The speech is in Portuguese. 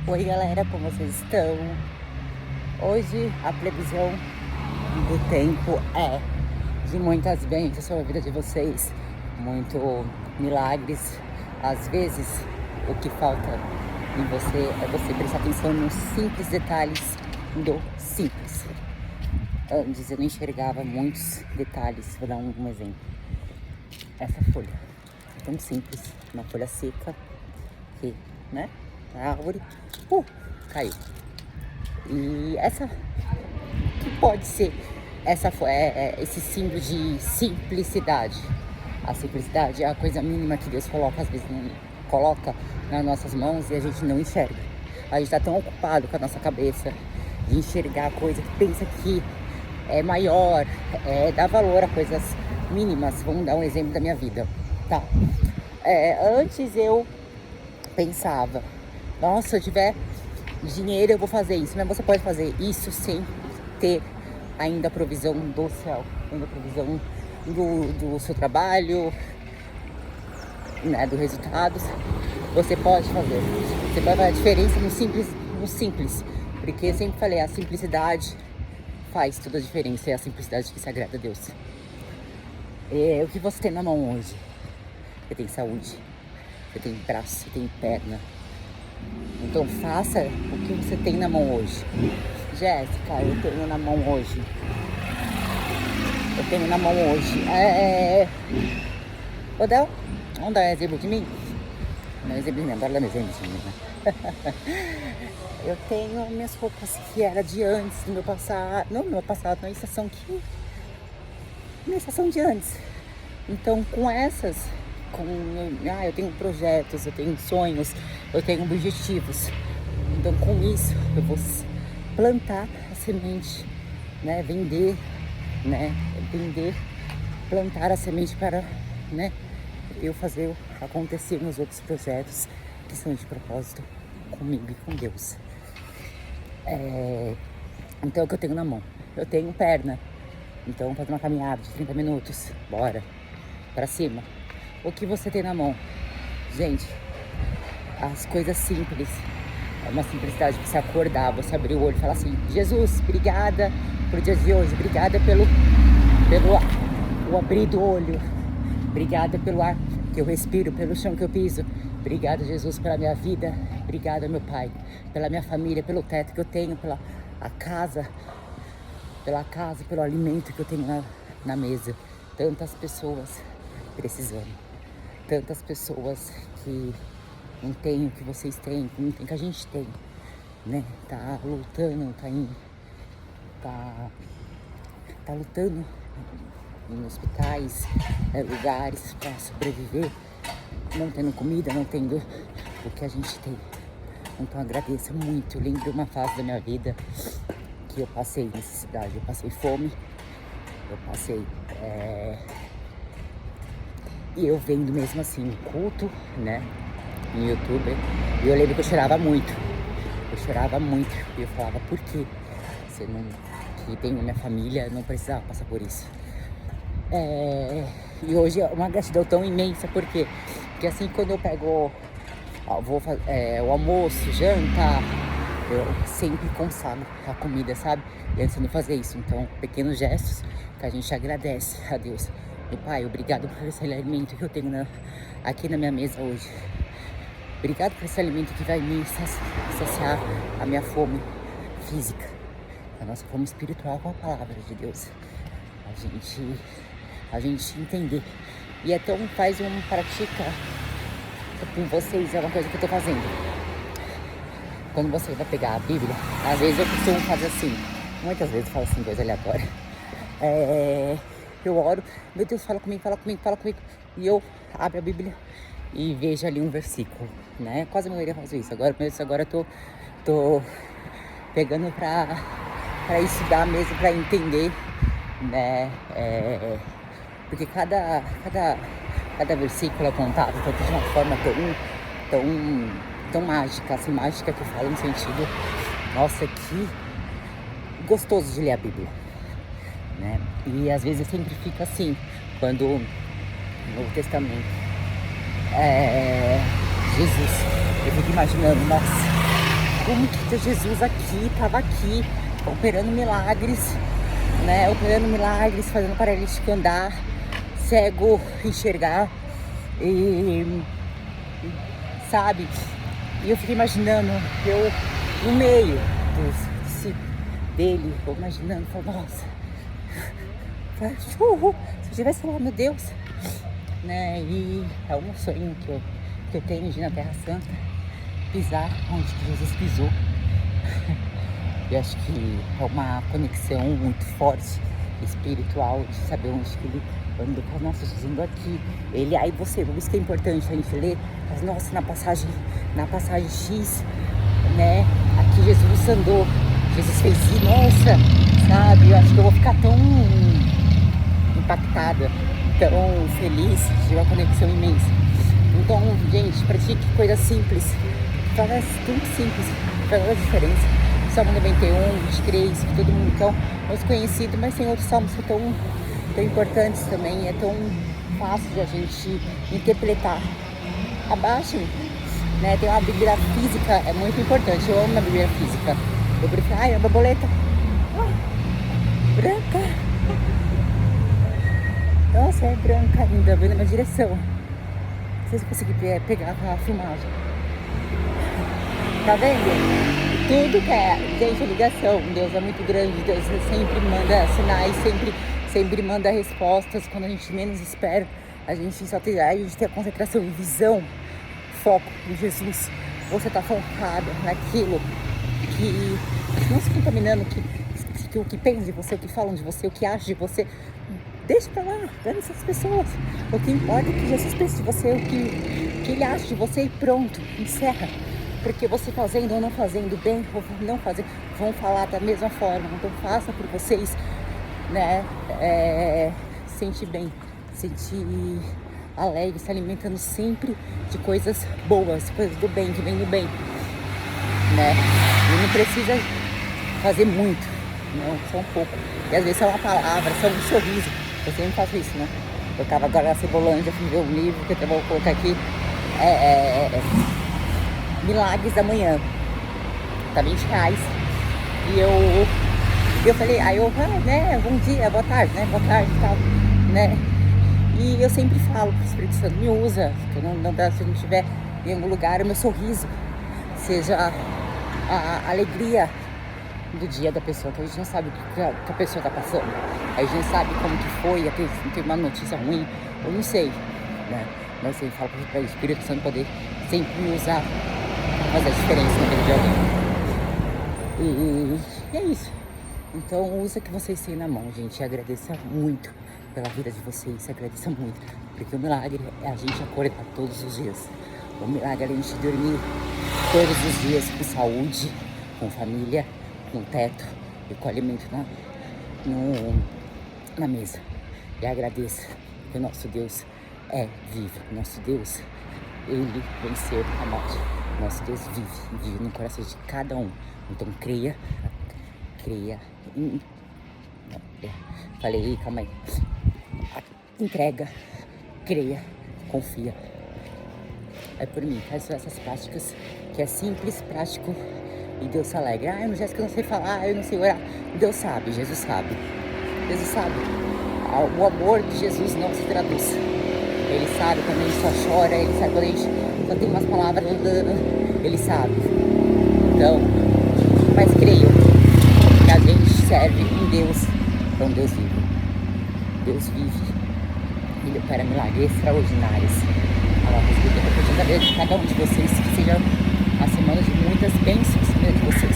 Oi galera, como vocês estão? Hoje a previsão do tempo é de muitas bênçãos sobre a vida de vocês, muito milagres. Às vezes o que falta em você é você prestar atenção nos simples detalhes do simples. Antes eu não enxergava muitos detalhes, vou dar um exemplo. Essa folha é tão simples, uma folha seca que, né, a árvore, caiu. E essa que pode ser esse símbolo de simplicidade. A simplicidade é a coisa mínima que Deus coloca, às vezes não coloca nas nossas mãos e a gente não enxerga. A gente está tão ocupado com a nossa cabeça de enxergar a coisa que pensa que é maior, dá valor a coisas mínimas. Vamos dar um exemplo da minha vida, tá? Antes eu pensava, nossa, se eu tiver dinheiro eu vou fazer isso, mas você pode fazer isso sem ter ainda a provisão do céu, ainda a provisão do seu trabalho, né, dos resultados. Você pode fazer, você pode fazer a diferença no simples, porque eu sempre falei, a simplicidade faz toda a diferença, é a simplicidade que se agrada a Deus. O que você tem na mão hoje? Você tem saúde, você tem braço, você tem perna. Então faça o que você tem na mão hoje. Jéssica, eu tenho na mão hoje. Odel, vamos dar um exemplo de mim? Não, exemplo de mim, agora dá um exemplo de mim, né? Eu tenho minhas roupas que era de antes, do meu passado. Não, no meu passado, na estação minha estação de antes. Então com essas, eu tenho projetos, eu tenho sonhos, eu tenho objetivos. Então com isso eu vou plantar a semente, né? Vender, plantar a semente para, né, eu fazer acontecer nos outros projetos que são de propósito comigo e com Deus. Então é o que eu tenho na mão. Eu tenho perna, então fazer uma caminhada de 30 minutos, bora, pra cima. O que você tem na mão? Gente, as coisas simples. É uma simplicidade de você acordar, você abrir o olho e falar assim, Jesus, obrigada pelo dia de hoje, obrigada pelo o abrir do olho, obrigada pelo ar que eu respiro, pelo chão que eu piso. Obrigada, Jesus, pela minha vida. Obrigada, meu Pai, pela minha família, pelo teto que eu tenho, pela casa, pelo alimento que eu tenho na mesa. Tantas pessoas precisando, tantas pessoas que não tem o que vocês têm, que não tem o que a gente tem, né? Tá lutando, tá lutando em hospitais, lugares para sobreviver, não tendo comida, não tendo o que a gente tem. Então agradeço muito. Eu lembro uma fase da minha vida que eu passei necessidade, eu passei fome, eu passei e eu vendo mesmo assim um culto, né, no YouTube, e eu lembro que eu chorava muito. E eu falava, por que você não, que tem minha família, não precisava passar por isso? E hoje é uma gratidão tão imensa, porque assim, quando eu pego, vou fazer o almoço, janta, eu sempre consagro a comida, sabe? E antes de fazer isso, então, pequenos gestos que a gente agradece a Deus. Meu Pai, obrigado por esse alimento que eu tenho aqui na minha mesa hoje. Obrigado por esse alimento que vai me saciar a minha fome física, a nossa fome espiritual com a palavra de Deus. A gente entender. E então pratica com vocês, é uma coisa que eu tô fazendo. Quando você vai pegar a Bíblia, às vezes eu costumo fazer assim, muitas vezes eu falo assim, coisa aleatória. Eu oro, meu Deus, fala comigo. E eu abro a Bíblia e vejo ali um versículo, né? Quase a maioria faz isso. Agora eu tô pegando pra estudar mesmo, pra entender, né? Porque cada versículo é contado de uma forma tão mágica, assim, mágica que eu falo no sentido, nossa, que gostoso de ler a Bíblia, né? E às vezes eu sempre fico assim, quando no Novo Testamento, Jesus, eu fico imaginando, nossa, como que Jesus aqui, estava aqui, operando milagres, né? Operando milagres, fazendo paralítico andar, cego enxergar, e sabe? E eu fiquei imaginando, eu no meio dele, eu imaginando, falando, nossa, se eu estivesse lá, meu Deus, né? E é um sonho que eu tenho de ir na Terra Santa, pisar onde Jesus pisou. Eu acho que é uma conexão muito forte, espiritual, de saber onde que ele andou. Nossa, Jesus andou aqui. Ele, aí você, por isso que é importante a gente ler, mas, nossa, na passagem X, né? Aqui Jesus andou, Jesus fez isso, nossa, sabe? Eu acho que eu vou ficar tão impactada, tão feliz, de uma conexão imensa. Então, gente, pratique coisas simples, parece tudo simples, faz a diferença. Salmo 91, 23, que todo mundo tão conhecido, mas tem outros salmos que são tão importantes também, é tão fácil de a gente interpretar. Abaixo, né, tem uma Bíblia física, é muito importante, eu amo a Bíblia física. Eu prefiro, ai, a borboleta branca. Nossa, é branca ainda, veio na minha direção. Não sei se eu consegui pegar a filmagem. Tá vendo? Tudo que é, gente, a ligação, Deus é muito grande, Deus sempre manda sinais, sempre manda respostas. Quando a gente menos espera, a gente tem a concentração e visão, foco em Jesus. Você tá focado naquilo que não se contaminando, o que pensam de você, o que falam de você, o que acham de você. Deixa pra lá, dane essas pessoas. O que importa é que Jesus pensa de você, o que ele acha de você, e pronto, encerra. Porque você fazendo ou não fazendo, bem ou não fazendo, vão falar da mesma forma. Então faça por vocês, né? Sentir bem, sentir alegre, se alimentando sempre de coisas boas, coisas do bem, que vem do bem, né? E não precisa fazer muito, não, só um pouco. E às vezes é uma palavra, só um sorriso. Eu sempre faço isso, né? Eu tava agora na Cebolândia, fui ver um livro que eu vou colocar aqui. Milagres da Manhã, tá R$20. E eu falei, né, bom dia, boa tarde e tal, né? E eu sempre falo pro Espírito Santo, me usa, se eu não estiver em algum lugar, o meu sorriso seja a alegria do dia da pessoa, que a gente não sabe o que a pessoa tá passando, a gente não sabe como que foi, tem uma notícia ruim, eu não sei, né? Mas eu sempre falo para o Espírito Santo poder sempre me usar, fazer a diferença na vida de alguém. E é isso. Então usa o que vocês têm na mão, gente. E agradeça muito pela vida de vocês. Agradeça muito. Porque o milagre é a gente acordar todos os dias. O milagre é a gente dormir todos os dias com saúde, com família, com teto e com alimento na mesa. E agradeça que o nosso Deus é vivo. Nosso Deus, ele venceu a morte. Nosso Deus vive no coração de cada um. Então creia em... Falei, calma aí. Entrega, creia, confia. É por mim, faz essas práticas, que é simples, prático, e Deus se alegra. Eu não sei falar, eu não sei orar. Deus sabe, Jesus sabe. Jesus sabe. O amor de Jesus não se traduz. Ele sabe quando a gente só chora, ele sabe quando a gente só tem umas palavras, ele sabe. Então, mas creio que a gente serve um Deus, é um Deus vivo. Deus vive. Ele opera milagres extraordinários. A vida de cada um de vocês, que seja uma semana de muitas bênçãos na vida de vocês.